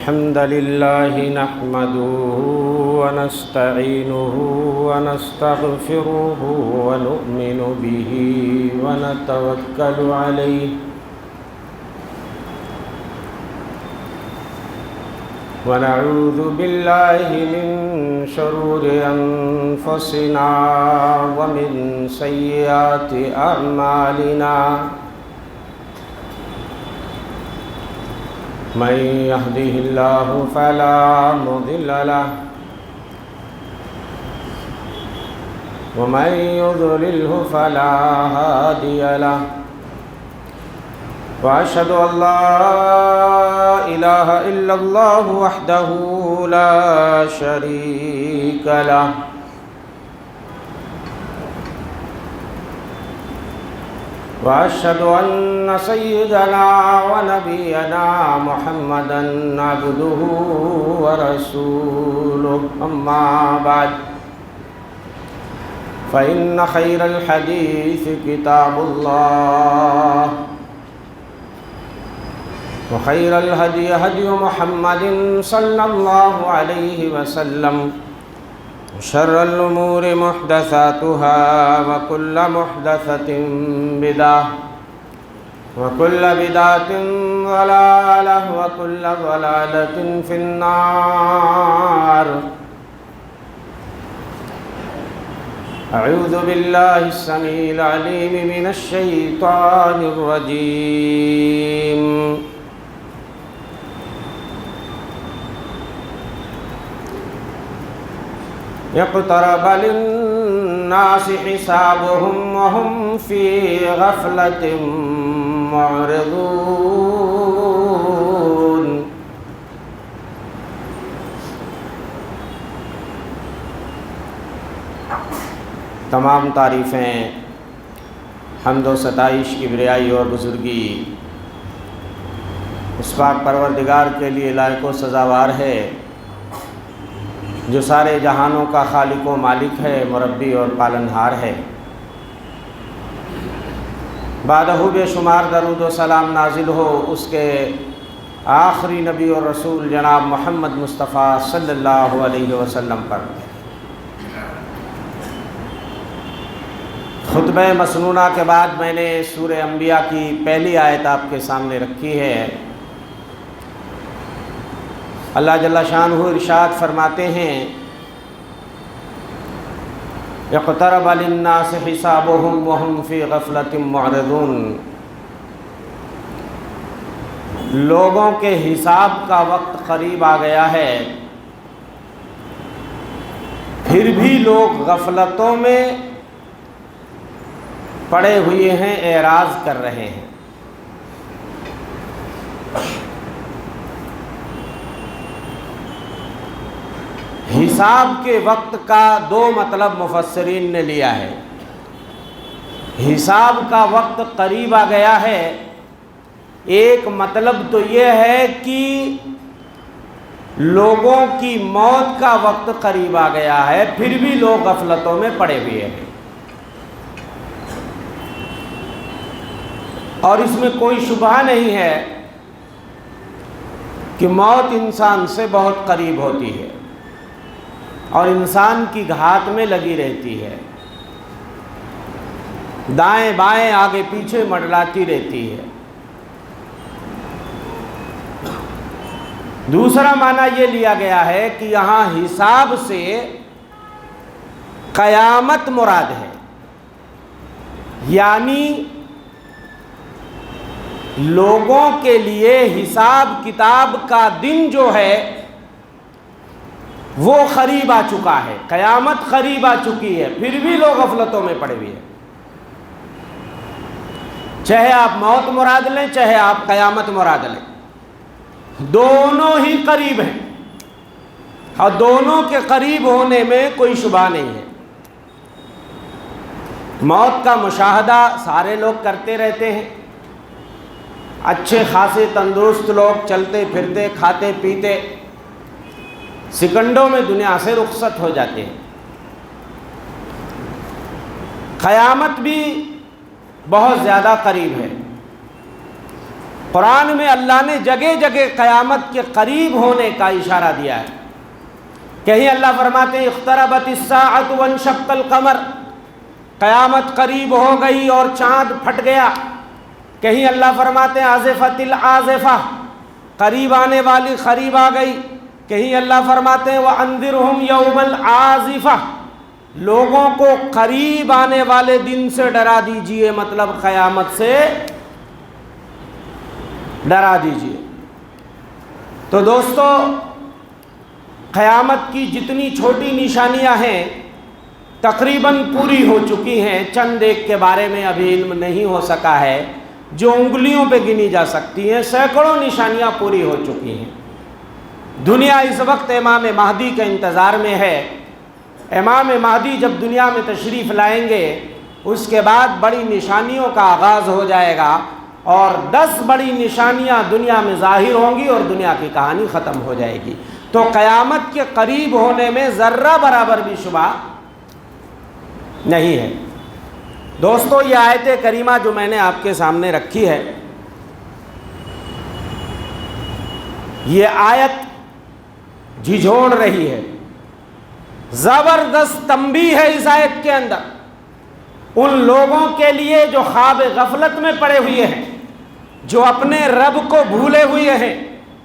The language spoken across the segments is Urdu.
الحمد لله نحمده ونستعينه ونستغفره ونؤمن به ونتوكل عليه ونعوذ بالله من شرور أنفسنا ومن سيئات أعمالنا من يهده الله فلا مضل له ومن يضلله فلا هادي له وأشهد أن لا إله إلا الله وحده لا شريك له وأشهد أن سيدنا ونبينا محمدًا عبده ورسوله أما بعد فإن خير الحديث كتاب الله وخير الهدي هدي محمد صلى الله عليه وسلم شر الأمور محدثاتها وكل محدثة بدعة وكل بدعة ضلالة وكل ضلالة في النار. أعوذ بالله السميع العليم من الشيطان الرجيم. اقترب للناس حسابهم وهم في غفلة معرضون. تمام تعریفیں حمد و ستائش کی بریائی اور بزرگی اس پاک پروردگار کے لیے لائق و سزاوار ہے جو سارے جہانوں کا خالق و مالک ہے، مربی اور پالنہار ہے. بعدہ بے شمار درود و سلام نازل ہو اس کے آخری نبی اور رسول جناب محمد مصطفیٰ صلی اللہ علیہ وسلم پر. خطبہ مسنونہ کے بعد میں نے سورہ انبیاء کی پہلی آیت آپ کے سامنے رکھی ہے. اللہ جل شانہ ارشاد فرماتے ہیں اقترب للناس حسابهم وهم في غفلة معرضون. لوگوں کے حساب کا وقت قریب آ گیا ہے، پھر بھی لوگ غفلتوں میں پڑے ہوئے ہیں، اعراض کر رہے ہیں. حساب کے وقت کا دو مطلب مفسرین نے لیا ہے. حساب کا وقت قریب آ گیا ہے، ایک مطلب تو یہ ہے کہ لوگوں کی موت کا وقت قریب آ گیا ہے، پھر بھی لوگ غفلتوں میں پڑے ہوئے ہیں. اور اس میں کوئی شبہ نہیں ہے کہ موت انسان سے بہت قریب ہوتی ہے اور انسان کی گھات میں لگی رہتی ہے، دائیں بائیں آگے پیچھے منڈلاتی رہتی ہے. دوسرا معنی یہ لیا گیا ہے کہ یہاں حساب سے قیامت مراد ہے، یعنی لوگوں کے لیے حساب کتاب کا دن جو ہے وہ قریب آ چکا ہے، قیامت قریب آ چکی ہے، پھر بھی لوگ غفلتوں میں پڑے ہوئے ہیں. چاہے آپ موت مراد لیں چاہے آپ قیامت مراد لیں، دونوں ہی قریب ہیں اور دونوں کے قریب ہونے میں کوئی شبہ نہیں ہے. موت کا مشاہدہ سارے لوگ کرتے رہتے ہیں، اچھے خاصے تندرست لوگ چلتے پھرتے کھاتے پیتے سیکنڈوں میں دنیا سے رخصت ہو جاتے ہیں. قیامت بھی بہت زیادہ قریب ہے. قرآن میں اللہ نے جگہ جگہ قیامت کے قریب ہونے کا اشارہ دیا ہے. کہیں اللہ فرماتے ہیں اقتربت الساعۃ وانشق القمر، قیامت قریب ہو گئی اور چاند پھٹ گیا. کہیں اللہ فرماتے ہیں آزفت العازفہ، قریب آنے والی قریب آ گئی. کہیں اللہ فرماتے ہیں وانذرہم یوم العازفہ، لوگوں کو قریب آنے والے دن سے ڈرا دیجئے، مطلب قیامت سے ڈرا دیجئے. تو دوستو، قیامت کی جتنی چھوٹی نشانیاں ہیں تقریباً پوری ہو چکی ہیں. چند ایک کے بارے میں ابھی علم نہیں ہو سکا ہے جو انگلیوں پہ گنی جا سکتی ہیں. سینکڑوں نشانیاں پوری ہو چکی ہیں. دنیا اس وقت امام مہدی کے انتظار میں ہے. امام مہدی جب دنیا میں تشریف لائیں گے اس کے بعد بڑی نشانیوں کا آغاز ہو جائے گا اور 10 بڑی نشانیاں دنیا میں ظاہر ہوں گی اور دنیا کی کہانی ختم ہو جائے گی. تو قیامت کے قریب ہونے میں ذرہ برابر بھی شبہ نہیں ہے. دوستو، یہ آیت کریمہ جو میں نے آپ کے سامنے رکھی ہے، یہ آیت جھنجھوڑ رہی ہے، زبردست تنبیہ ہے اس آیت کے اندر ان لوگوں کے لیے جو خواب غفلت میں پڑے ہوئے ہیں، جو اپنے رب کو بھولے ہوئے ہیں،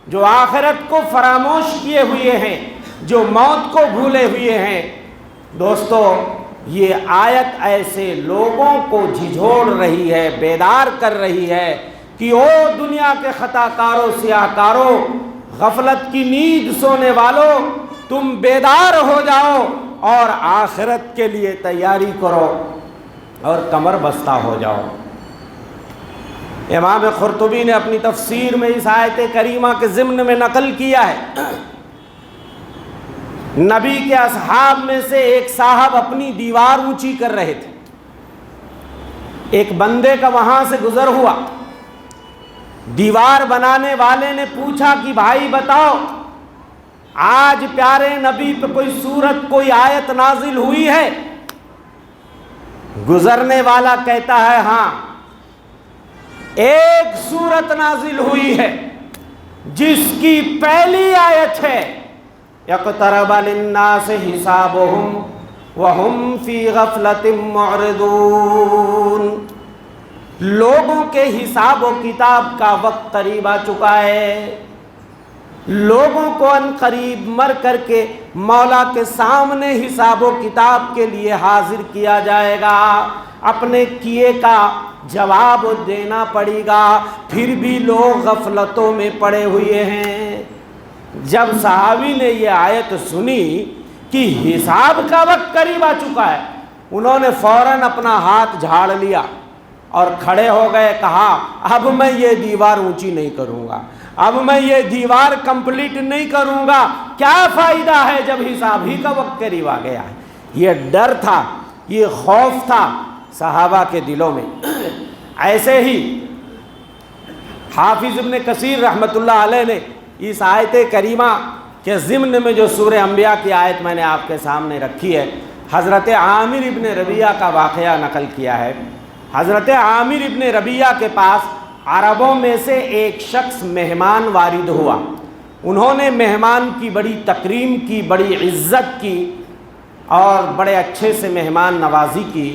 جو آخرت کو فراموش کیے ہوئے ہیں، جو موت کو بھولے ہوئے ہیں. دوستو، یہ آیت ایسے لوگوں کو جھنجھوڑ رہی ہے، بیدار کر رہی ہے کہ او دنیا کے خطا کاروں، سیاہ کاروں، غفلت کی نیند سونے والوں، تم بیدار ہو جاؤ اور آخرت کے لیے تیاری کرو اور کمر بستہ ہو جاؤ. امام قرطبی نے اپنی تفسیر میں اس آیت کریمہ کے ضمن میں نقل کیا ہے، نبی کے اصحاب میں سے ایک صاحب اپنی دیوار اونچی کر رہے تھے. ایک بندے کا وہاں سے گزر ہوا. دیوار بنانے والے نے پوچھا کہ بھائی بتاؤ، آج پیارے نبی پہ کوئی سورت، کوئی آیت نازل ہوئی ہے؟ گزرنے والا کہتا ہے ہاں، ایک سورت نازل ہوئی ہے جس کی پہلی آیت ہے اقترب للناس حسابهم وهم فی غفلۃ معرضون. لوگوں کے حساب و کتاب کا وقت قریب آ چکا ہے. لوگوں کو ان قریب مر کر کے مولا کے سامنے حساب و کتاب کے لیے حاضر کیا جائے گا. اپنے کیے کا جواب دینا پڑے گا. پھر بھی لوگ غفلتوں میں پڑے ہوئے ہیں. جب صحابی نے یہ آیت سنی کہ حساب کا وقت قریب آ چکا ہے، انہوں نے فوراً اپنا ہاتھ جھاڑ لیا اور کھڑے ہو گئے. کہا اب میں یہ دیوار اونچی نہیں کروں گا، اب میں یہ دیوار کمپلیٹ نہیں کروں گا. کیا فائدہ ہے جب حساب ہی کا وقت قریب آ گیا ہے. یہ ڈر تھا، یہ خوف تھا صحابہ کے دلوں میں. ایسے ہی حافظ ابن کثیر رحمۃ اللہ علیہ نے اس آیت کریمہ کے ضمن میں جو سورہ انبیاء کی آیت میں نے آپ کے سامنے رکھی ہے، حضرت عامر ابن ربیعہ کا واقعہ نقل کیا ہے. حضرت عامر ابن ربیعہ کے پاس عربوں میں سے ایک شخص مہمان وارد ہوا. انہوں نے مہمان کی بڑی تکریم کی، بڑی عزت کی اور بڑے اچھے سے مہمان نوازی کی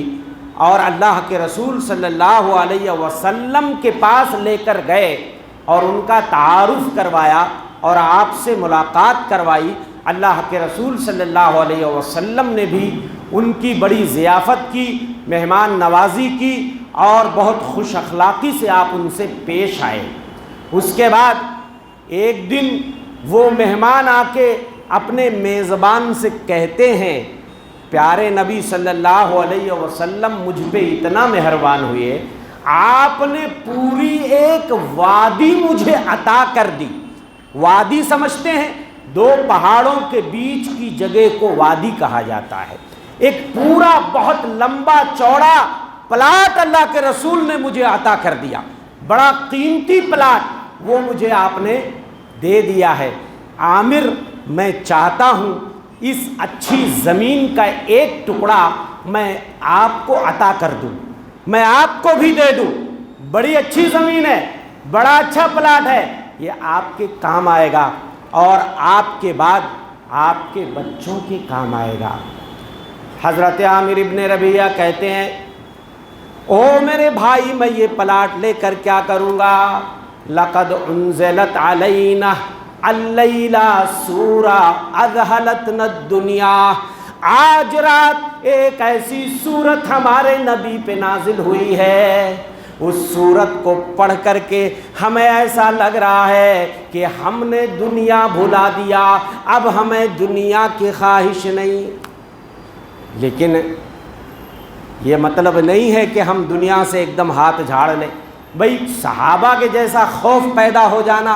اور اللہ کے رسول صلی اللہ علیہ وسلم کے پاس لے کر گئے اور ان کا تعارف کروایا اور آپ سے ملاقات کروائی. اللہ کے رسول صلی اللہ علیہ وسلم نے بھی ان کی بڑی ضیافت کی، مہمان نوازی کی اور بہت خوش اخلاقی سے آپ ان سے پیش آئے. اس کے بعد ایک دن وہ مہمان آ کے اپنے میزبان سے کہتے ہیں، پیارے نبی صلی اللہ علیہ وسلم مجھ پہ اتنا مہربان ہوئے، آپ نے پوری ایک وادی مجھے عطا کر دی. وادی سمجھتے ہیں؟ 2 پہاڑوں کے بیچ کی جگہ کو وادی کہا جاتا ہے. ایک پورا بہت لمبا چوڑا پلاٹ اللہ کے رسول نے مجھے عطا کر دیا. بڑا قیمتی پلاٹ وہ مجھے آپ نے دے دیا ہے. عامر، میں چاہتا ہوں اس اچھی زمین کا ایک ٹکڑا میں آپ کو عطا کر دوں، میں آپ کو بھی دے دوں. بڑی اچھی زمین ہے، بڑا اچھا پلاٹ ہے، یہ آپ کے کام آئے گا اور آپ کے بعد آپ کے بچوں کے کام آئے گا۔ حضرت عامر ابن ربیعہ کہتے ہیں او میرے بھائی میں یہ پلاٹ لے کر کیا کروں گا؟ لقد انزلت علینا اللیلہ سورہ اذہلتنا الدنیا، آج رات ایک ایسی سورت ہمارے نبی پہ نازل ہوئی ہے، اس سورت کو پڑھ کر کے ہمیں ایسا لگ رہا ہے کہ ہم نے دنیا بھلا دیا، اب ہمیں دنیا کی خواہش نہیں۔ لیکن یہ مطلب نہیں ہے کہ ہم دنیا سے ایک دم ہاتھ جھاڑ لیں۔ بھئی صحابہ کے جیسا خوف پیدا ہو جانا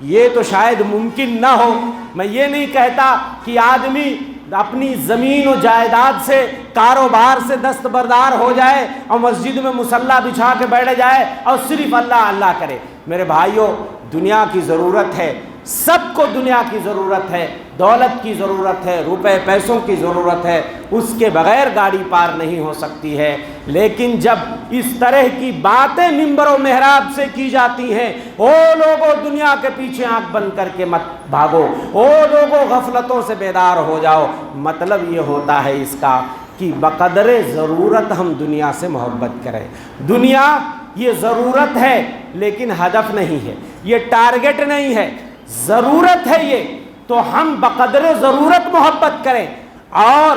یہ تو شاید ممکن نہ ہو۔ میں یہ نہیں کہتا کہ آدمی اپنی زمین و جائیداد سے، کاروبار سے دستبردار ہو جائے اور مسجد میں مصلی بچھا کے بیٹھ جائے اور صرف اللہ اللہ کرے۔ میرے بھائیوں، دنیا کی ضرورت ہے، سب کو دنیا کی ضرورت ہے، دولت کی ضرورت ہے، روپے پیسوں کی ضرورت ہے، اس کے بغیر گاڑی پار نہیں ہو سکتی ہے۔ لیکن جب اس طرح کی باتیں منبر و محراب سے کی جاتی ہیں، او لوگوں دنیا کے پیچھے آنکھ بند کر کے مت بھاگو، او لوگوں غفلتوں سے بیدار ہو جاؤ، مطلب یہ ہوتا ہے اس کا کہ بقدر ضرورت ہم دنیا سے محبت کریں۔ دنیا یہ ضرورت ہے لیکن ہدف نہیں ہے، یہ ٹارگٹ نہیں ہے، ضرورت ہے یہ، تو ہم بقدر ضرورت محبت کریں اور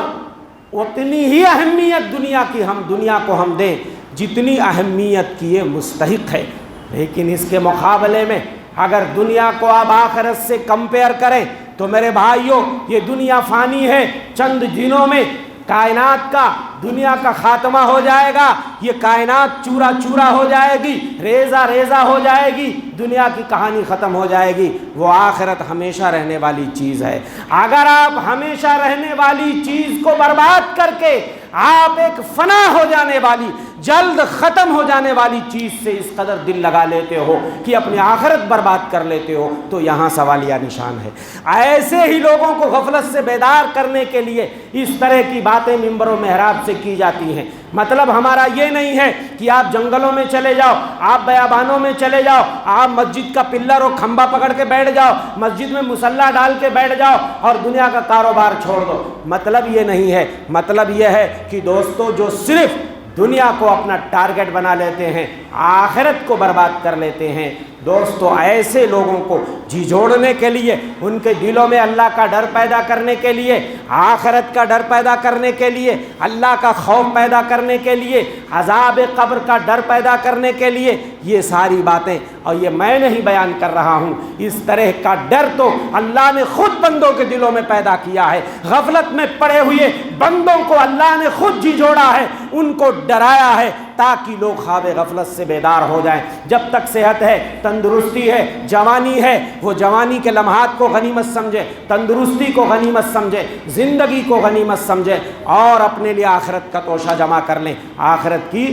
اتنی ہی اہمیت دنیا کی ہم دنیا کو ہم دیں جتنی اہمیت کی یہ مستحق ہے۔ لیکن اس کے مقابلے میں اگر دنیا کو آپ آخرت سے کمپیئر کریں تو میرے بھائیوں یہ دنیا فانی ہے، چند دنوں میں کائنات کا، دنیا کا خاتمہ ہو جائے گا، یہ کائنات چورا چورا ہو جائے گی، ریزہ ریزہ ہو جائے گی، دنیا کی کہانی ختم ہو جائے گی۔ وہ آخرت ہمیشہ رہنے والی چیز ہے۔ اگر آپ ہمیشہ رہنے والی چیز کو برباد کر کے آپ ایک فنا ہو جانے والی، جلد ختم ہو جانے والی چیز سے اس قدر دل لگا لیتے ہو کہ اپنی آخرت برباد کر لیتے ہو تو یہاں سوالیہ نشان ہے۔ ایسے ہی لوگوں کو غفلت سے بیدار کرنے کے لیے اس طرح کی باتیں منبر و محراب سے کی جاتی ہیں۔ مطلب ہمارا یہ نہیں ہے کہ آپ جنگلوں میں چلے جاؤ، آپ بیابانوں میں چلے جاؤ، آپ مسجد کا پلر اور کھمبا پکڑ کے بیٹھ جاؤ، مسجد میں مصلی ڈال کے بیٹھ جاؤ اور دنیا کا کاروبار چھوڑ دو۔ مطلب یہ نہیں ہے، مطلب یہ ہے کہ دوستو جو صرف دنیا کو اپنا ٹارگٹ بنا لیتے ہیں، آخرت کو برباد کر لیتے ہیں، دوستو ایسے لوگوں کو جی جوڑنے کے لیے، ان کے دلوں میں اللہ کا ڈر پیدا کرنے کے لیے، آخرت کا ڈر پیدا کرنے کے لیے، اللہ کا خوف پیدا کرنے کے لیے، عذاب قبر کا ڈر پیدا کرنے کے لیے، یہ ساری باتیں، اور یہ میں نہیں بیان کر رہا ہوں، اس طرح کا ڈر تو اللہ نے خود بندوں کے دلوں میں پیدا کیا ہے۔ غفلت میں پڑے ہوئے بندوں کو اللہ نے خود جی جوڑا ہے، ان کو ڈرایا ہے تاکہ لوگ خواب غفلت سے بیدار ہو جائیں۔ جب تک صحت ہے، تندرستی ہے، جوانی ہے، وہ جوانی کے لمحات کو غنیمت سمجھے، تندرستی کو غنیمت سمجھے، زندگی کو غنیمت سمجھے اور اپنے لیے آخرت کا توشہ جمع کر لیں، آخرت کی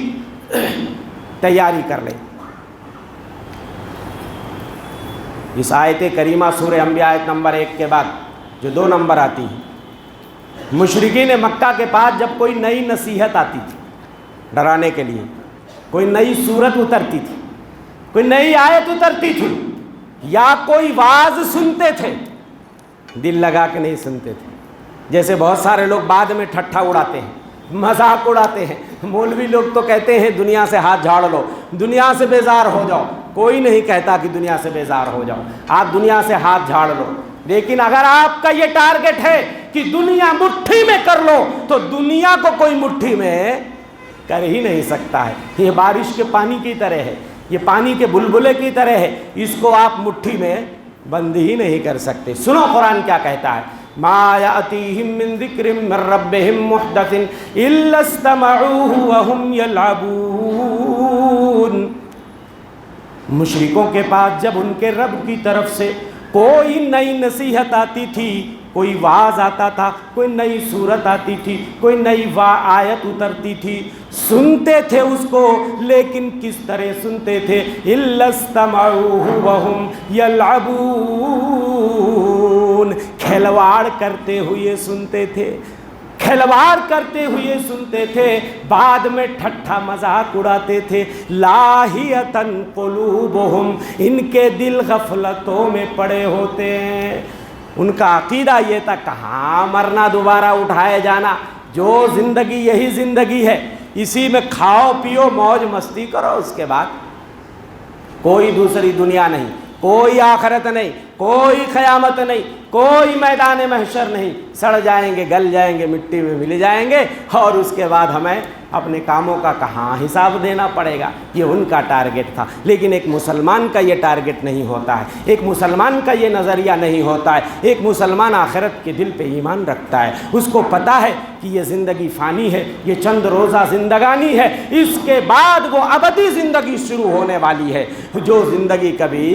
تیاری کر لیں۔ اس آیت کریمہ سورہ انبیاء آیت نمبر 1 کے بعد جو 2 نمبر آتی ہے، مشرکین مکہ کے پاس جب کوئی نئی نصیحت آتی تھی ڈرانے کے لیے، کوئی نئی صورت اترتی تھی، کوئی نئی آیت اترتی تھی، یا کوئی واعظ سنتے تھے، دل لگا کے نہیں سنتے تھے۔ جیسے بہت سارے لوگ بعد میں ٹھٹھا اڑاتے ہیں، مذاق اڑاتے ہیں، مولوی لوگ تو کہتے ہیں دنیا سے ہاتھ جھاڑ لو، دنیا سے بیزار ہو جاؤ۔ کوئی نہیں کہتا کہ دنیا سے بیزار ہو جاؤ، آپ دنیا سے ہاتھ جھاڑ لو، لیکن اگر آپ کا یہ ٹارگٹ ہے کہ دنیا مٹھی میں کر لو تو دنیا کو کوئی مٹھی میں کر ہی نہیں سکتا ہے۔ یہ بارش کے پانی کی طرح ہے، یہ پانی کے بلبلے کی طرح ہے، اس کو آپ مٹھی میں بند ہی نہیں کر سکتے۔ سنو قرآن کیا کہتا ہے، ما یأتیہم من ذکر من ربہم محدث الا استمعوہ وہم یلعبون۔ مشرکوں کے پاس جب ان کے رب کی طرف سے کوئی نئی نصیحت آتی تھی، کوئی واعظ آتا تھا، کوئی نئی صورت آتی تھی، کوئی نئی آیت اترتی تھی، سنتے تھے اس کو، لیکن کس طرح سنتے تھے، الا استمعوہ وہم یلعبون، کھلواڑ کرتے ہوئے سنتے تھے، کھلواڑ کرتے ہوئے سنتے تھے، بعد میں ٹھٹھا مذاق اڑاتے تھے۔ لاہیۃً قلوبہم، ان کے دل غفلتوں میں پڑے ہوتے ہیں۔ ان کا عقیدہ یہ تھا کہاں مرنا دوبارہ اٹھائے جانا، جو زندگی یہی زندگی ہے، اسی میں کھاؤ پیو موج مستی کرو، اس کے بعد کوئی دوسری دنیا نہیں، کوئی آخرت نہیں، کوئی قیامت نہیں، کوئی میدان محشر نہیں، سڑ جائیں گے، گل جائیں گے، مٹی میں مل جائیں گے، اور اس کے بعد ہمیں اپنے کاموں کا کہاں حساب دینا پڑے گا۔ یہ ان کا ٹارگٹ تھا، لیکن ایک مسلمان کا یہ ٹارگٹ نہیں ہوتا ہے، ایک مسلمان کا یہ نظریہ نہیں ہوتا ہے۔ ایک مسلمان آخرت کے دل پہ ایمان رکھتا ہے، اس کو پتہ ہے کہ یہ زندگی فانی ہے، یہ چند روزہ زندگانی ہے، اس کے بعد وہ ابدی زندگی شروع ہونے والی ہے، جو زندگی کبھی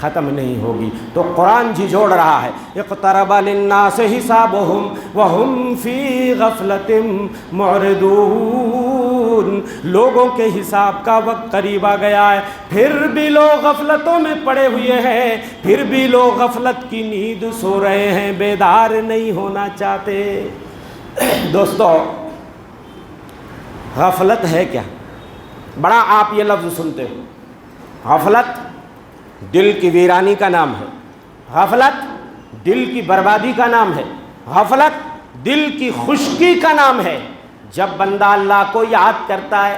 ختم نہیں ہوگی۔ تو قرآن جھنجھوڑ رہا ہے، اقترب للناس حسابہم وہم فی غفلۃ معرضون، لوگوں کے حساب کا وقت قریب آ گیا ہے، پھر بھی لوگ غفلتوں میں پڑے ہوئے ہیں، پھر بھی لوگ غفلت کی نیند سو رہے ہیں، بیدار نہیں ہونا چاہتے۔ دوستو، غفلت ہے کیا؟ بڑا آپ یہ لفظ سنتے ہو، غفلت دل کی ویرانی کا نام ہے، غفلت دل کی بربادی کا نام ہے، غفلت دل کی خشکی کا نام ہے۔ جب بندہ اللہ کو یاد کرتا ہے،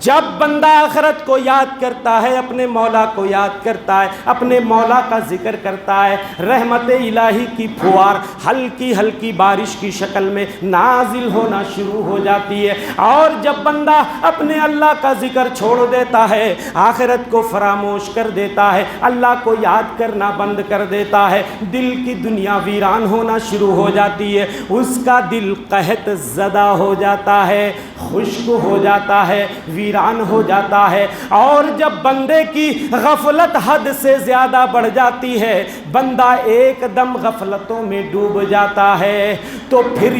جب بندہ آخرت کو یاد کرتا ہے، اپنے مولا کو یاد کرتا ہے، اپنے مولا کا ذکر کرتا ہے، رحمت الہی کی پھوار ہلکی ہلکی بارش کی شکل میں نازل ہونا شروع ہو جاتی ہے۔ اور جب بندہ اپنے اللہ کا ذکر چھوڑ دیتا ہے، آخرت کو فراموش کر دیتا ہے، اللہ کو یاد کرنا بند کر دیتا ہے، دل کی دنیا ویران ہونا شروع ہو جاتی ہے، اس کا دل قحط زدہ ہو جاتا ہے، خشک ہو جاتا ہے، ویران ہو جاتا ہے۔ اور جب بندے کی غفلت حد سے زیادہ بڑھ جاتی ہے، بندہ ایک دم غفلتوں میں ڈوب جاتا ہے، تو پھر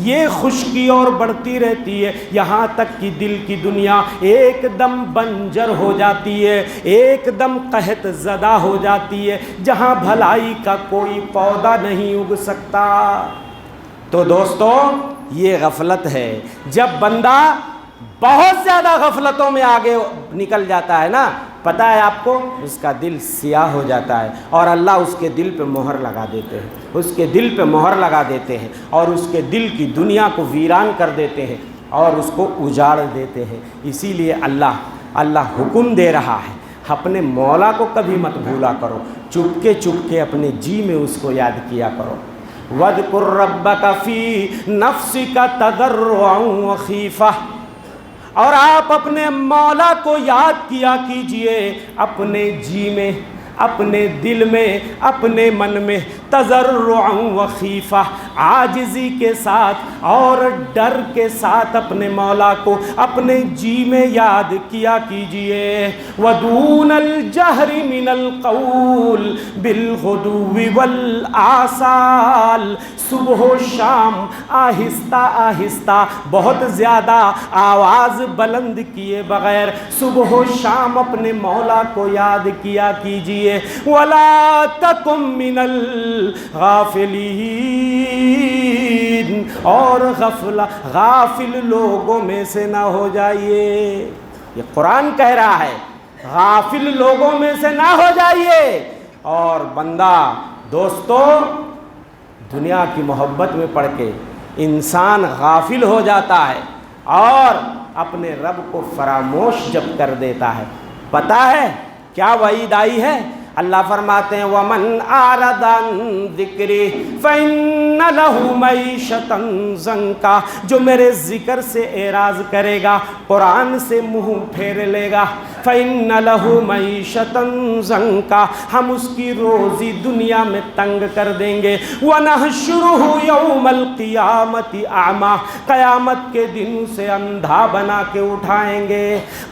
یہ خشکی اور بڑھتی رہتی ہے، یہاں تک کہ دل کی دنیا ایک دم بنجر ہو جاتی ہے، ایک دم قحط زدہ ہو جاتی ہے، جہاں بھلائی کا کوئی پودا نہیں اگ سکتا۔ تو دوستو، یہ غفلت ہے۔ جب بندہ بہت زیادہ غفلتوں میں آگے نکل جاتا ہے نا، پتہ ہے آپ کو، اس کا دل سیاہ ہو جاتا ہے، اور اللہ اس کے دل پہ مہر لگا دیتے ہیں، اس کے دل پہ مہر لگا دیتے ہیں، اور اس کے دل کی دنیا کو ویران کر دیتے ہیں، اور اس کو اجاڑ دیتے ہیں۔ اسی لیے اللہ حکم دے رہا ہے، اپنے مولا کو کبھی مت بھولا کرو، چپ کے اپنے جی میں اس کو یاد کیا کرو۔ وَاذْكُرْ رَبَّكَ فِي نَفْسِكَ تَضَرُّعًا وَخِيفَةً، اور آپ اپنے مولا کو یاد کیا کیجئے اپنے جی میں، اپنے دل میں، اپنے من میں، تضرعا وخیفہ، عاجزی کے ساتھ اور ڈر کے ساتھ اپنے مولا کو اپنے جی میں یاد کیا کیجئے۔ ودون الجہر من القول بالغدو والآصال، صبح و شام آہستہ آہستہ، بہت زیادہ آواز بلند کیے بغیر صبح و شام اپنے مولا کو یاد کیا کیجئے۔ وَلَا تَكُن مِّنَ الغافلین، اور غافل لوگوں میں سے نہ ہو جائیے۔ یہ قرآن کہہ رہا ہے، غافل لوگوں میں سے نہ ہو جائیے۔ اور بندہ دوستو، دنیا کی محبت میں پڑھ کے انسان غافل ہو جاتا ہے اور اپنے رب کو فراموش جب کر دیتا ہے، پتہ ہے کیا وعید آئی ہے؟ اللہ فرماتے ہیں وَمَنْ أَعْرَضَ عَنْ ذِكْرِي فَإِنَّ لَهُ مَعِيشَةً ضَنْكًا، جو میرے ذکر سے اعراض کرے گا، قرآن سے منہ پھیر لے گا، فَإِنَّ لَهُ مَعِيشَةً ضَنْكًا، ہم اس کی روزی دنیا میں تنگ کر دیں گے۔ وَنَحْشُرُهُ يَوْمَ الْقِيَامَةِ أَعْمَىٰ، قیامت کے دن اسے اندھا بنا کے اٹھائیں گے۔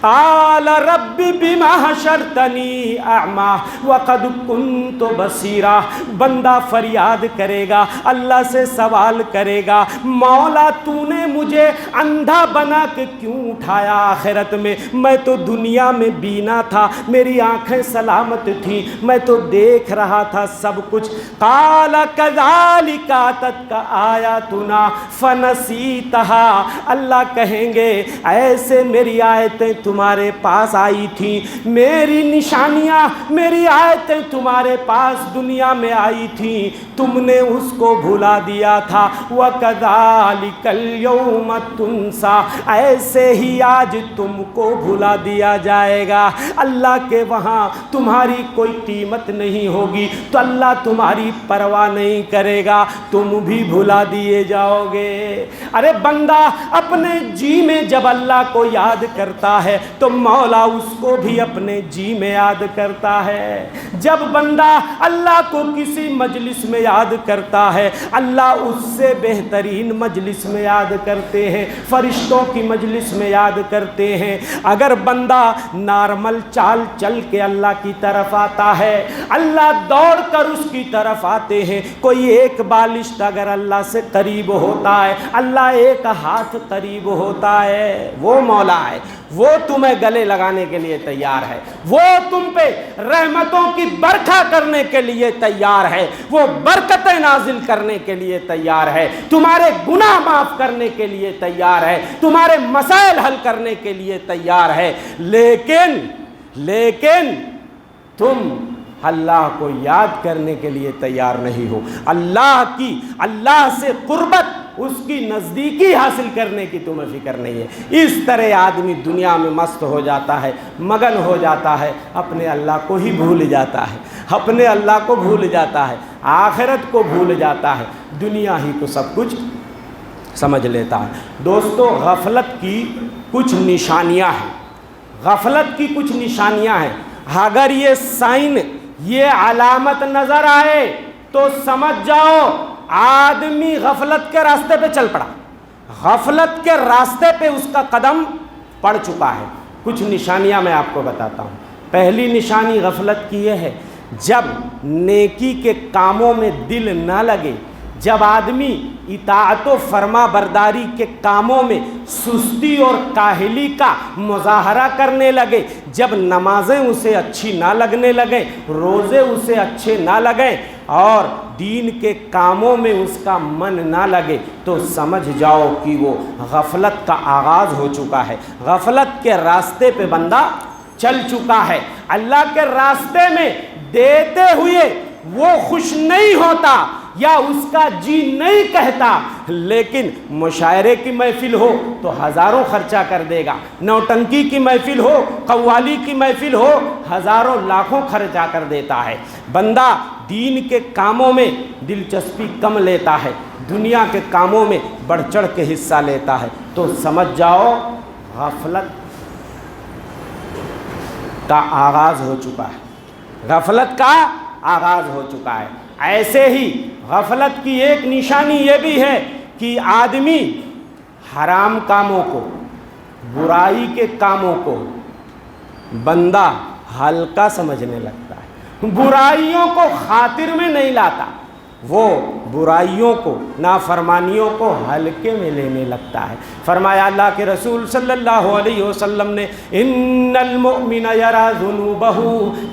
قَالَ رَبِّ بِمَا حَشَرْتَنِي أَعْمَىٰ وقد کنت بصیرا، بندہ فریاد کرے گا، اللہ سے سوال کرے گا، مولا تو نے مجھے اندھا بنا کے کیوں اٹھایا آخرت میں تو دنیا میں بینا تھا، میری آنکھیں سلامت تھیں، میں تو دیکھ رہا تھا سب کچھ۔ قال کذالک اتتک آیاتنا فنسیتھا، اللہ کہیں گے ایسے میری آیتیں تمہارے پاس آئی تھیں، میری نشانیاں، میری آیتیں تمہارے پاس دنیا میں آئی تھیں، تم نے اس کو بھلا دیا تھا۔ وَكَذَلِكَ الْيَوْمَ تُنْسَى، ایسے ہی آج تم کو بھلا دیا جائے گا۔ اللہ کے وہاں تمہاری کوئی قیمت نہیں ہوگی تو اللہ تمہاری پرواہ نہیں کرے گا، تم بھی بھلا دیے جاؤ گے۔ ارے بندہ اپنے جی میں جب اللہ کو یاد کرتا ہے تو مولا اس کو بھی اپنے جی میں یاد کرتا ہے۔ جب بندہ اللہ کو کسی مجلس میں یاد کرتا ہے، اللہ اس سے بہترین مجلس میں یاد کرتے ہیں، فرشتوں کی مجلس میں یاد کرتے ہیں۔ اگر بندہ نارمل چال چل کے اللہ کی طرف آتا ہے، اللہ دوڑ کر اس کی طرف آتے ہیں۔ کوئی ایک بالشت اگر اللہ سے قریب ہوتا ہے، اللہ ایک ہاتھ قریب ہوتا ہے، وہ مولا ہے، وہ تمہیں گلے لگانے کے لیے تیار ہے، وہ تم پہ رحمتوں کی برکھا کرنے کے لیے تیار ہے، وہ برکتیں نازل کرنے کے لیے تیار ہے، تمہارے گناہ معاف کرنے کے لیے تیار ہے، تمہارے مسائل حل کرنے کے لیے تیار ہے۔ لیکن تم اللہ کو یاد کرنے کے لیے تیار نہیں ہو، اللہ سے قربت، اس کی نزدیکی حاصل کرنے کی تمہیں فکر نہیں ہے۔ اس طرح آدمی دنیا میں مست ہو جاتا ہے، مگن ہو جاتا ہے، اپنے اللہ کو ہی بھول جاتا ہے، اپنے اللہ کو بھول جاتا ہے، آخرت کو بھول جاتا ہے، دنیا ہی کو سب کچھ سمجھ لیتا ہے۔ دوستو، غفلت کی کچھ نشانیاں ہیں، غفلت کی کچھ نشانیاں ہیں۔ اگر یہ سائن، یہ علامت نظر آئے تو سمجھ جاؤ آدمی غفلت کے راستے پہ چل پڑا، غفلت کے راستے پہ اس کا قدم پڑ چکا ہے۔ کچھ نشانیاں میں آپ کو بتاتا ہوں۔ پہلی نشانی غفلت کی یہ ہے، جب نیکی کے کاموں میں دل نہ لگے، جب آدمی اطاعت و فرما برداری کے کاموں میں سستی اور کاہلی کا مظاہرہ کرنے لگے، جب نمازیں اسے اچھی نہ لگنے لگیں، روزے اسے اچھے نہ لگیں اور دین کے کاموں میں اس کا من نہ لگے، تو سمجھ جاؤ کہ وہ غفلت کا آغاز ہو چکا ہے، غفلت کے راستے پہ بندہ چل چکا ہے۔ اللہ کے راستے میں دیتے ہوئے وہ خوش نہیں ہوتا یا اس کا جی نہیں کہتا، لیکن مشاعرے کی محفل ہو تو ہزاروں خرچہ کر دے گا، نوٹنکی کی محفل ہو، قوالی کی محفل ہو، ہزاروں لاکھوں خرچہ کر دیتا ہے۔ بندہ دین کے کاموں میں دلچسپی کم لیتا ہے، دنیا کے کاموں میں بڑھ چڑھ کے حصہ لیتا ہے، تو سمجھ جاؤ غفلت کا آغاز ہو چکا ہے، غفلت کا آغاز ہو چکا ہے۔ ایسے ہی غفلت کی ایک نشانی یہ بھی ہے کہ آدمی حرام کاموں کو، برائی کے کاموں کو بندہ ہلکا سمجھنے لگتا ہے، برائیوں کو خاطر میں نہیں لاتا، وہ برائیوں کو، نافرمانیوں کو ہلکے میں لینے لگتا ہے۔ فرمایا اللہ کے رسول صلی اللہ علیہ وسلم نے، ان المؤمن یری ذنوبہ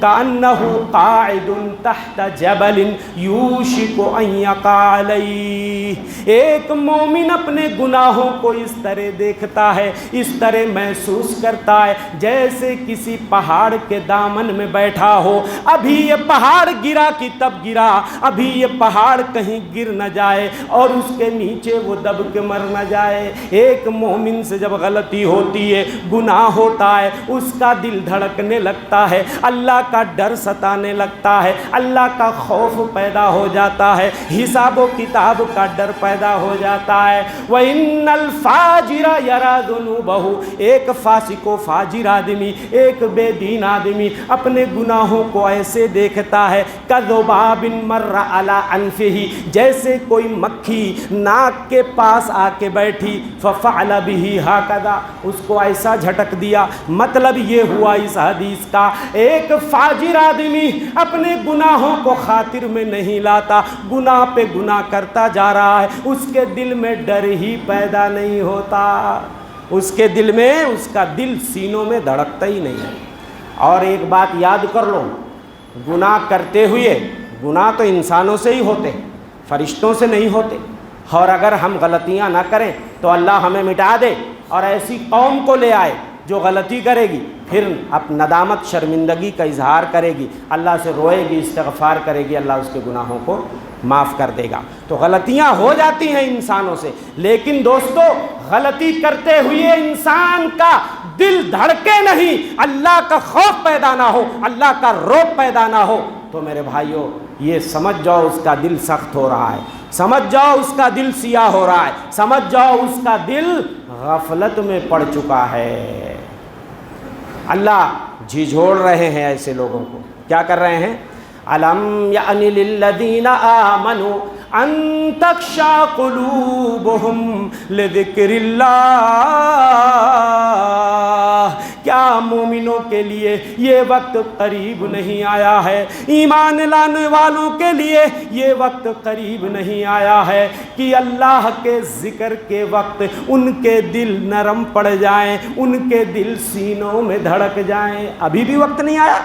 کأنہ قاعد تحت جبل یوشک ان یقع علیہ، ایک مومن اپنے گناہوں کو اس طرح دیکھتا ہے، اس طرح محسوس کرتا ہے جیسے کسی پہاڑ کے دامن میں بیٹھا ہو، ابھی یہ پہاڑ گرا کہ تب گرا، ابھی یہ پہاڑ کہیں گر نہ جائے اور اس کے نیچے وہ دب کے مر نہ جائے۔ ایک مومن سے جب غلطی ہوتی ہے، گناہ ہوتا ہے، اس کا دل دھڑکنے لگتا ہے، اللہ کا ڈر ستانے لگتا ہے، اللہ کا خوف پیدا ہو جاتا ہے، حساب و کتاب کا ڈر پیدا ہو جاتا ہے۔ وَإِنَّ الْفَاجِرَ يَرَى ذُنُوبَهُ، ایک فاسق و فاجر آدمی، ایک بے دین آدمی اپنے گناہوں کو ایسے دیکھتا ہے، كَذُبَابٍ مَرَّ عَلَىٰ انفہ، جیسے کوئی مکھی ناک کے پاس آ کے بیٹھی، ففعل بہ ہکذا، اس کو ایسا جھٹک دیا۔ مطلب یہ ہوا اس حدیث کا، ایک فاجر آدمی اپنے گناہوں کو خاطر میں نہیں لاتا، گناہ پہ گناہ کرتا جا رہا ہے، اس کے دل میں ڈر ہی پیدا نہیں ہوتا، اس کے دل میں، اس کا دل سینوں میں دھڑکتا ہی نہیں ہے۔ اور ایک بات یاد کر لو، گناہ کرتے ہوئے، گناہ تو انسانوں سے ہی ہوتے، فرشتوں سے نہیں ہوتے، اور اگر ہم غلطیاں نہ کریں تو اللہ ہمیں مٹا دے اور ایسی قوم کو لے آئے جو غلطی کرے گی، پھر اب ندامت شرمندگی کا اظہار کرے گی، اللہ سے روئے گی، استغفار کرے گی، اللہ اس کے گناہوں کو معاف کر دے گا۔ تو غلطیاں ہو جاتی ہیں انسانوں سے، لیکن دوستو غلطی کرتے ہوئے انسان کا دل دھڑکے نہیں، اللہ کا خوف پیدا نہ ہو، اللہ کا رعب پیدا نہ ہو، تو میرے بھائیو یہ سمجھ جاؤ اس کا دل سخت ہو رہا ہے، سمجھ جاؤ اس کا دل سیاہ ہو رہا ہے، سمجھ جاؤ اس کا دل غفلت میں پڑ چکا ہے۔ اللہ جھنجھوڑ رہے ہیں ایسے لوگوں کو، کیا کر رہے ہیں؟ الم یعن للذین آمنوا ان تخشع قلوبہم لذکر اللہ، کیا مومنوں کے لیے یہ وقت قریب نہیں آیا ہے، ایمان لانے والوں کے لیے یہ وقت قریب نہیں آیا ہے کہ اللہ کے ذکر کے وقت ان کے دل نرم پڑ جائیں، ان کے دل سینوں میں دھڑک جائیں؟ ابھی بھی وقت نہیں آیا۔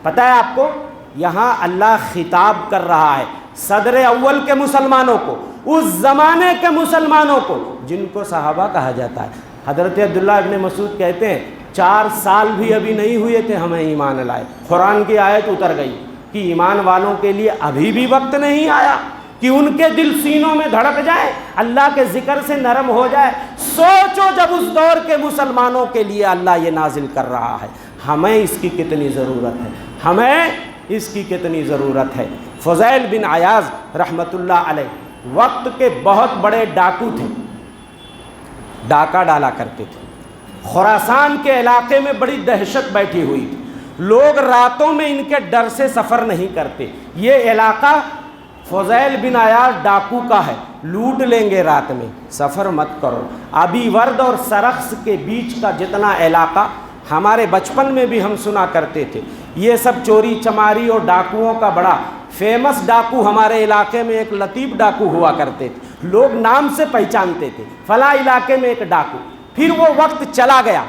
پتہ ہے آپ کو، یہاں اللہ خطاب کر رہا ہے صدر اول کے مسلمانوں کو، اس زمانے کے مسلمانوں کو جن کو صحابہ کہا جاتا ہے۔ حضرت عبداللہ ابن مسعود کہتے ہیں 4 سال بھی ابھی نہیں ہوئے تھے ہمیں ایمان لائے، قرآن کی آیت اتر گئی کہ ایمان والوں کے لیے ابھی بھی وقت نہیں آیا کہ ان کے دل سینوں میں دھڑک جائے، اللہ کے ذکر سے نرم ہو جائے۔ سوچو جب اس دور کے مسلمانوں کے لیے اللہ یہ نازل کر رہا ہے، ہمیں اس کی کتنی ضرورت ہے، ہمیں اس کی کتنی ضرورت ہے۔ فضیل بن عیاض رحمۃ اللہ علیہ وقت کے بہت بڑے ڈاکو تھے، ڈاکہ ڈالا کرتے تھے۔ خراسان کے علاقے میں بڑی دہشت بیٹھی ہوئی تھی، لوگ راتوں میں ان کے ڈر سے سفر نہیں کرتے۔ یہ علاقہ فضیل بن عیاض ڈاکو کا ہے، لوٹ لیں گے رات میں، سفر مت کرو۔ ابی ورد اور سرخس کے بیچ کا جتنا علاقہ ہمارے بچپن میں بھی ہم سنا کرتے تھے، یہ سب چوری چماری اور ڈاکوؤں کا بڑا فیمس ڈاکو ہمارے علاقے میں ایک لطیف ڈاکو ہوا کرتے تھے، لوگ نام سے پہچانتے تھے، فلاں علاقے میں ایک ڈاکو۔ پھر وہ وقت چلا گیا،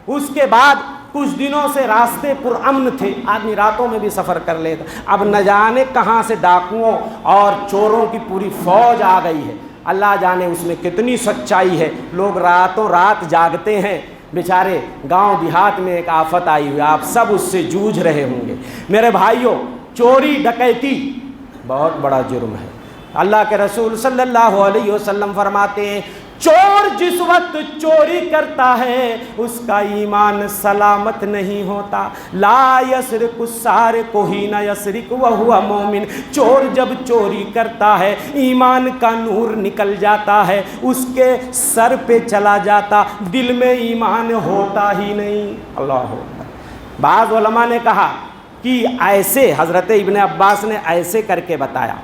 اس کے بعد کچھ دنوں سے راستے پرامن تھے، آدمی راتوں میں بھی سفر کر لیتا۔ اب نہ جانے کہاں سے ڈاکوؤں اور چوروں کی پوری فوج آ گئی ہے، اللہ جانے اس میں کتنی سچائی ہے۔ لوگ راتوں رات جاگتے ہیں، بیچارے گاؤں دیہات میں ایک آفت آئی ہوئی، آپ سب اس سے جوجھ رہے ہوں گے۔ میرے بھائیوں، چوری ڈکیتی بہت بڑا جرم ہے۔ اللہ کے رسول صلی اللہ علیہ وسلم فرماتے ہیں چور جس وقت چوری کرتا ہے اس کا ایمان سلامت نہیں ہوتا۔ لا یسرق السارق حین یسرق وہو مومن، چور جب چوری کرتا ہے ایمان کا نور نکل جاتا ہے، اس کے سر پہ چلا جاتا، دل میں ایمان ہوتا ہی نہیں۔ اللہ اکبر۔ بعض علماء نے کہا کہ ایسے، حضرت ابن عباس نے ایسے کر کے بتایا،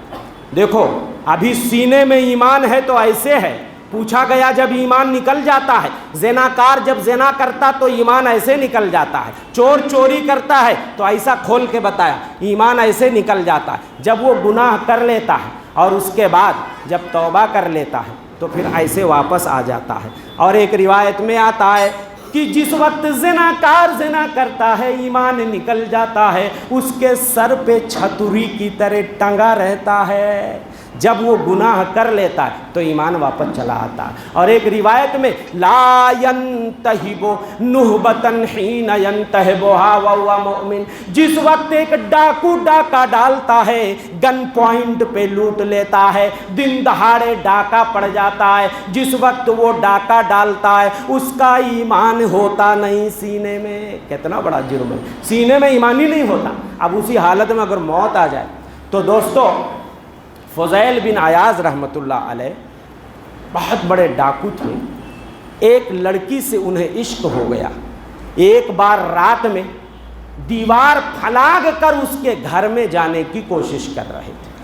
دیکھو ابھی سینے میں ایمان ہے تو ایسے ہے، پوچھا گیا جب ایمان نکل جاتا ہے، زناکار جب زنا کرتا تو ایمان ایسے نکل جاتا ہے، چور چوری کرتا ہے تو ایسا کھول کے بتایا ایمان ایسے نکل جاتا ہے، جب وہ گناہ کر لیتا ہے اور اس کے بعد جب توبہ کر لیتا ہے تو پھر ایسے واپس آ جاتا ہے۔ اور ایک روایت میں آتا ہے کہ جس وقت زناکار زنا کرتا ہے ایمان نکل جاتا ہے، اس کے سر پہ چھتری کی طرح ٹنگا رہتا ہے، جب وہ گناہ کر لیتا ہے تو ایمان واپس چلا آتا ہے۔ اور ایک روایت میں لا ینتہب نہبۃ حین ینتہبھا وہو مؤمن، جس وقت ایک ڈاکو ڈاکہ ڈالتا ہے، گن پوائنٹ پہ لوٹ لیتا ہے، دن دہاڑے ڈاکہ پڑ جاتا ہے، جس وقت وہ ڈاکہ ڈالتا ہے اس کا ایمان ہوتا نہیں سینے میں۔ کتنا بڑا جرم ہے، سینے میں ایمان ہی نہیں ہوتا۔ اب اسی حالت میں اگر موت آ جائے تو دوستو، فضیل بن عیاض رحمۃ اللہ علیہ بہت بڑے ڈاکو تھے، ایک لڑکی سے انہیں عشق ہو گیا۔ ایک بار رات میں دیوار پھلاگ کر اس کے گھر میں جانے کی کوشش کر رہے تھے،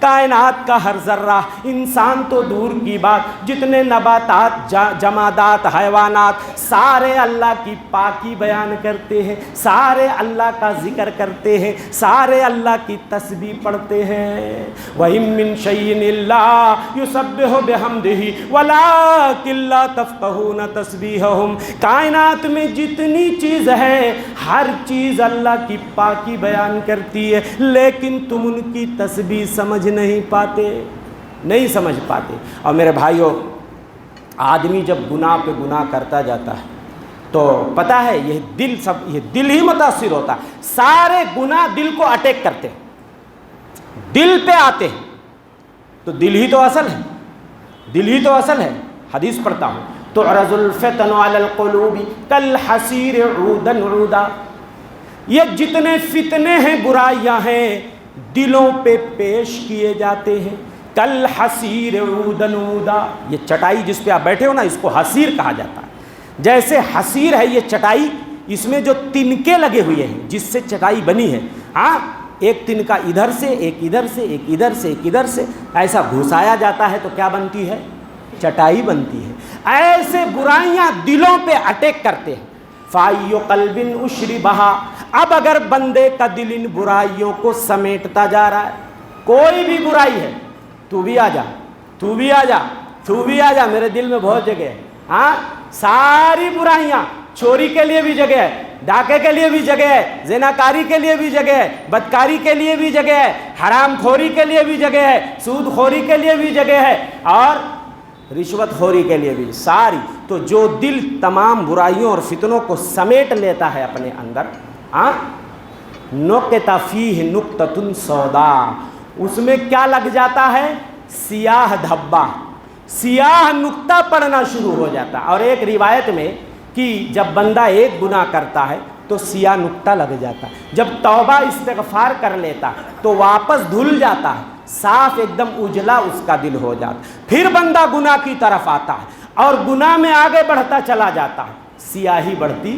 کائنات کا ہر ذرہ، انسان تو دور کی بات، جتنے نباتات، جمادات، حیوانات، سارے اللہ کی پاکی بیان کرتے ہیں، سارے اللہ کا ذکر کرتے ہیں، سارے اللہ کی تسبیح پڑھتے ہیں۔ وَإِن مِّن شَيْءٍ إِلَّا يُسَبِّحُ بِحَمْدِهِ وَلَٰكِن لَّا تَفْقَهُونَ تَسْبِيحَهُم، کائنات میں جتنی چیز ہے ہر چیز اللہ کی پاکی بیان کرتی ہے، لیکن تم ان کی تسبیح سمجھ نہیں پاتے، نہیں سمجھ پاتے۔ اور میرے بھائیوں، آدمی جب گناہ پہ گناہ کرتا جاتا ہے تو پتہ ہے یہ دل ہی متاثر ہوتا ہے، سارے گناہ دل کو اٹیک کرتے ہیں، دل پہ آتے ہیں، تو دل ہی تو اصل ہے، دل ہی تو اصل ہے۔ حدیث پڑھتا ہوں، تعرض الفتن علی القلوب کالحصیر عودا عودا، یہ جتنے فتنے ہیں، برائیاں ہیں، دلوں پہ پیش کیے جاتے ہیں، کالحصیر عودا عودا، یہ چٹائی جس پہ آپ بیٹھے ہو نا، اس کو حصیر کہا جاتا ہے۔ جیسے حصیر ہے یہ چٹائی، اس میں جو تنکے لگے ہوئے ہیں جس سے چٹائی بنی ہے، ہاں، ایک تنکا ادھر سے، ایک ادھر سے، ایک ادھر سے، ایک ادھر سے، ایسا گھسایا جاتا ہے تو کیا بنتی ہے؟ چٹائی بنتی ہے۔ ایسے برائیاں دلوں پہ اٹیک کرتے ہیں۔ فَأَيُّ قَلْبٍ أُشْرِبَهَا، اب اگر بندے کا دل ان برائیوں کو سمیٹتا جا رہا ہے، کوئی بھی برائی ہے، تو بھی آ جا، تو بھی آ جا، تو بھی آ جا، میرے دل میں بہت جگہ ہے، ہاں، ساری برائیاں، چوری کے لیے بھی جگہ ہے، ڈاکے کے لیے بھی جگہ ہے، زناکاری کے لیے بھی جگہ ہے، بدکاری کے لیے بھی جگہ ہے، حرام خوری کے لیے بھی جگہ ہے، سود خوری کے لیے بھی جگہ ہے، اور رشوت خوری کے لیے بھی، ساری۔ تو جو دل تمام برائیوں اور فتنوں کو سمیٹ لیتا ہے اپنے اندر، نُقِطَ فِيهِ نُقْطَةٌ سَوْدَاء، اس میں کیا لگ جاتا ہے؟ سیاہ دھبا، سیاہ نقطہ پڑنا شروع ہو جاتا ہے۔ اور ایک روایت میں کہ جب بندہ ایک گناہ کرتا ہے تو سیاہ نقطہ لگ جاتا ہے، جب توبہ استغفار کر لیتا تو واپس دھل جاتا ہے، صاف ایک دم اجلا اس کا دل ہو جاتا، پھر بندہ گناہ کی طرف آتا ہے اور گناہ میں آگے بڑھتا چلا جاتا ہے، سیاہی بڑھتی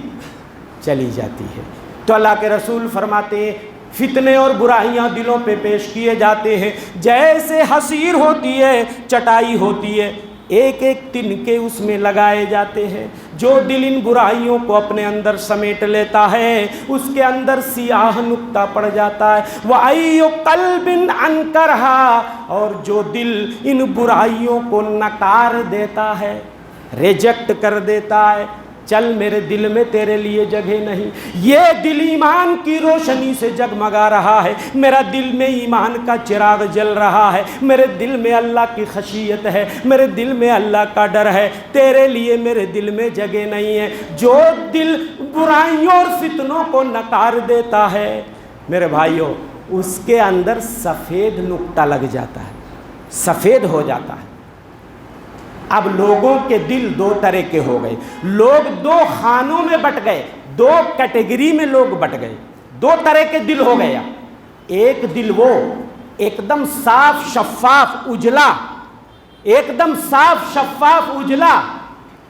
چلی جاتی ہے۔ تو اللہ کے رسول فرماتے ہیں فتنے اور برائیاں دلوں پہ پیش کیے جاتے ہیں، جیسے حصیر ہوتی ہے، چٹائی ہوتی ہے، ایک ایک تنکے اس میں لگائے جاتے ہیں۔ جو دل ان برائیوں کو اپنے اندر سمیٹ لیتا ہے اس کے اندر سیاہ نقطہ پڑ جاتا ہے۔ وَأَيُّ قَلْبٍ أَنْكَرَهَا، اور جو دل ان برائیوں کو نکار دیتا ہے، ریجیکٹ کر دیتا ہے، چل میرے دل میں تیرے لیے جگہ نہیں، یہ دل ایمان کی روشنی سے جگمگا رہا ہے، میرا دل میں ایمان کا چراغ جل رہا ہے، میرے دل میں اللہ کی خشیت ہے، میرے دل میں اللہ کا ڈر ہے، تیرے لیے میرے دل میں جگہ نہیں ہے۔ جو دل برائیوں اور فتنوں کو نکار دیتا ہے میرے بھائیوں، اس کے اندر سفید نقطہ لگ جاتا ہے، سفید ہو جاتا ہے۔ اب لوگوں کے دل دو طرح کے ہو گئے، لوگ دو خانوں میں بٹ گئے، دو کیٹیگری میں لوگ بٹ گئے، دو طرح کے دل ہو گیا۔ ایک دل وہ ایک دم صاف شفاف اجلا، ایک دم صاف شفاف اجلا،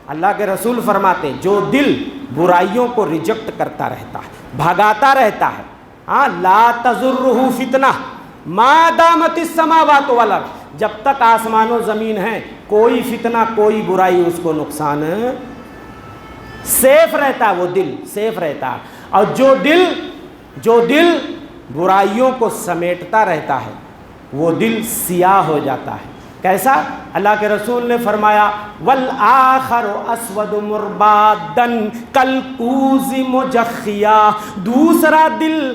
اللہ کے رسول فرماتے جو دل برائیوں کو ریجیکٹ کرتا رہتا ہے، بھگاتا رہتا ہے، لا تضرہ فتنہ ما دامت السماوات والارض، جب تک آسمان و زمین ہے کوئی فتنہ کوئی برائی اس کو نقصان، سیف رہتا ہے، وہ دل سیف رہتا ہے۔ اور جو دل برائیوں کو سمیٹتا رہتا ہے وہ دل سیاہ ہو جاتا ہے۔ کیسا؟ اللہ کے رسول نے فرمایا والآخر اسود مربادا کالکوز مجخیا، دوسرا دل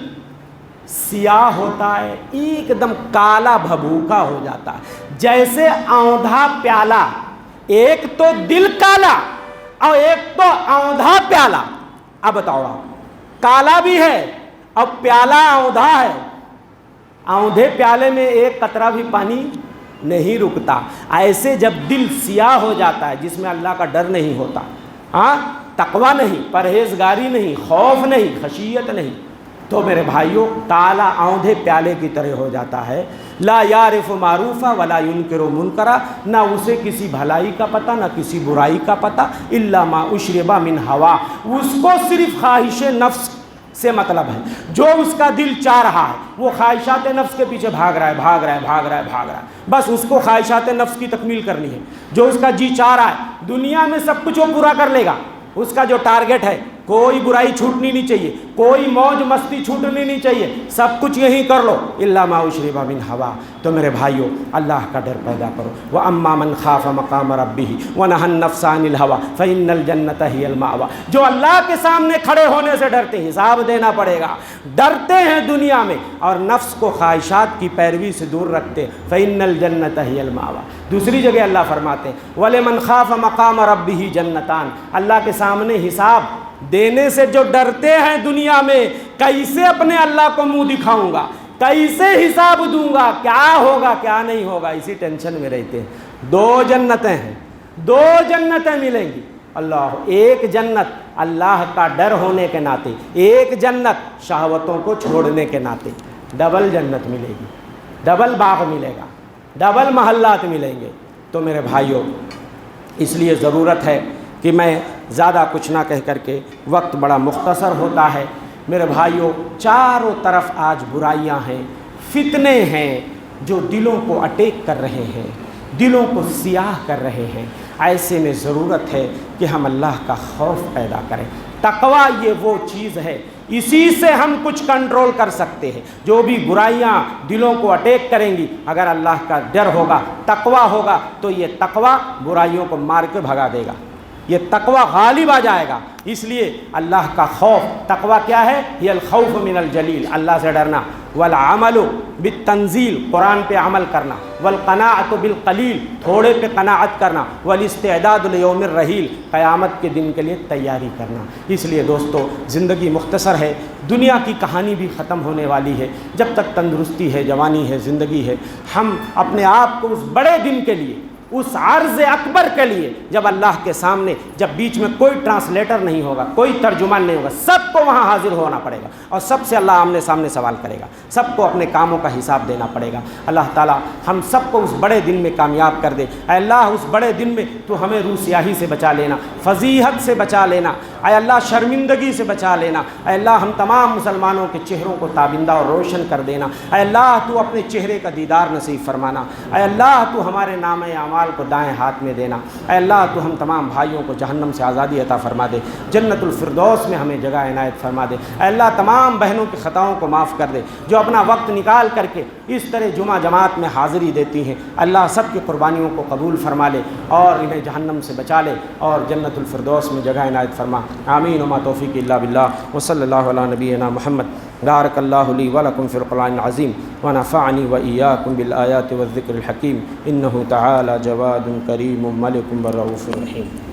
سیاہ ہوتا ہے، ایک دم کالا بھبوکا ہو جاتا ہے، جیسے آندھا پیالہ، ایک تو دل کالا اور ایک تو آندھا پیالہ۔ اب بتاؤ، کالا بھی ہے اور پیالہ آندھا ہے، آندھے پیالے میں ایک قطرہ بھی پانی نہیں رکتا۔ ایسے جب دل سیاہ ہو جاتا ہے جس میں اللہ کا ڈر نہیں ہوتا، تقوی نہیں، پرہیزگاری نہیں، خوف نہیں، خشیت نہیں، تو میرے بھائیوں کالا آندھے پیالے کی طرح ہو جاتا ہے۔ لا یعرف معروفا ولا ینکر منکرا، نہ اسے کسی بھلائی کا پتہ نہ کسی برائی کا پتہ، الا ما اشرب من ہوا، اس کو صرف خواہش نفس سے مطلب ہے جو اس کا دل چاہ رہا ہے، وہ خواہشات نفس کے پیچھے بھاگ رہا ہے، بس اس کو خواہشات نفس کی تکمیل کرنی ہے۔ جو اس کا جی چاہ رہا ہے دنیا میں سب کچھ وہ پورا کر لے گا، اس کا جو ٹارگٹ ہے کوئی برائی چھوٹنی نہیں چاہیے، کوئی موج مستی چھوٹنی نہیں چاہیے، سب کچھ یہی کر لو الا ما اشرب من ہوا۔ تو میرے بھائیو اللہ کا ڈر پیدا کرو۔ واما من خاف مقام ربہ ونہى النفس عن الہوى فان الجنۃ هی المأوى۔ جو اللہ کے سامنے کھڑے ہونے سے ڈرتے ہیں، حساب دینا پڑے گا، ڈرتے ہیں دنیا میں اور نفس کو خواہشات کی پیروی سے دور رکھتے ہیں، فان الجنۃ هی المأوى۔ دوسری جگہ اللہ فرماتے ہیں ولمن خاف مقام ربہ جنتان۔ اللہ کے سامنے حساب دینے سے جو ڈرتے ہیں دنیا میں، کیسے اپنے اللہ کو منہ دکھاؤں گا، کیسے حساب دوں گا، کیا ہوگا کیا نہیں ہوگا، اسی ٹینشن میں رہتے ہیں۔ دو جنتیں ہیں، دو جنتیں ملیں گی۔ اللہ، ایک جنت اللہ کا ڈر ہونے کے ناطے، ایک جنت شہوتوں کو چھوڑنے کے ناطے، ڈبل جنت ملے گی، ڈبل باغ ملے گا، ڈبل محلات ملیں گے۔ تو میرے بھائیوں اس لیے ضرورت ہے کہ میں زیادہ کچھ نہ کہہ کر کے، وقت بڑا مختصر ہوتا ہے میرے بھائیوں، چاروں طرف آج برائیاں ہیں، فتنے ہیں جو دلوں کو اٹیک کر رہے ہیں، دلوں کو سیاہ کر رہے ہیں۔ ایسے میں ضرورت ہے کہ ہم اللہ کا خوف پیدا کریں۔ تقویٰ یہ وہ چیز ہے، اسی سے ہم کچھ کنٹرول کر سکتے ہیں۔ جو بھی برائیاں دلوں کو اٹیک کریں گی، اگر اللہ کا ڈر ہوگا، تقویٰ ہوگا، تو یہ تقویٰ برائیوں کو مار کے بھگا دے گا، یہ تقویٰ غالب آ جائے گا۔ اس لیے اللہ کا خوف، تقویٰ کیا ہے؟ یہ الخوف من الجلیل، اللہ سے ڈرنا، والعمل بالتنزیل، قرآن پہ عمل کرنا، والقناعت بالقلیل، تھوڑے پہ قناعت کرنا، والاستعداد لیوم الرحیل، قیامت کے دن کے لیے تیاری کرنا۔ اس لیے دوستو زندگی مختصر ہے، دنیا کی کہانی بھی ختم ہونے والی ہے۔ جب تک تندرستی ہے، جوانی ہے، زندگی ہے، ہم اپنے آپ کو اس بڑے دن کے لیے، اس عرض اکبر کے لیے، جب اللہ کے سامنے، جب بیچ میں کوئی ٹرانسلیٹر نہیں ہوگا، کوئی ترجمان نہیں ہوگا، سب کو وہاں حاضر ہونا پڑے گا اور سب سے اللہ آمنے سامنے سوال کرے گا، سب کو اپنے کاموں کا حساب دینا پڑے گا۔ اللہ تعالیٰ ہم سب کو اس بڑے دن میں کامیاب کر دے۔ اے اللہ اس بڑے دن میں تو ہمیں روح سیاہی سے بچا لینا، فضیحت سے بچا لینا، اے اللہ شرمندگی سے بچا لینا، اے اللہ ہم تمام مسلمانوں کے چہروں کو تابندہ اور روشن کر دینا، اے اللہ تو اپنے چہرے کا دیدار نصیب فرمانا، اے اللہ تو ہمارے نام اعمال کو دائیں ہاتھ میں دینا، اے اللہ تو ہم تمام بھائیوں کو جہنم سے آزادی عطا فرما دے، جنت الفردوس میں ہمیں جگہ عنایت فرما دے، اے اللہ تمام بہنوں کی خطاؤں کو معاف کر دے جو اپنا وقت نکال کر کے اس طرح جمعہ جماعت میں حاضری دیتی ہیں، اللہ سب کی قربانیوں کو قبول فرما لے اور انہیں جہنم سے بچا لے اور جنت الفردوس میں جگہ عنایت فرما۔ آمین وما توفیق الا باللہ وصلی اللہ علی نبینا محمد۔ بارک اللہ لی ولکم فی القرآن العظیم ونفعنی وإیاکم بالآیات والذکر الحکیم، انہ تعالی جواد کریم ملک رؤوف رحیم۔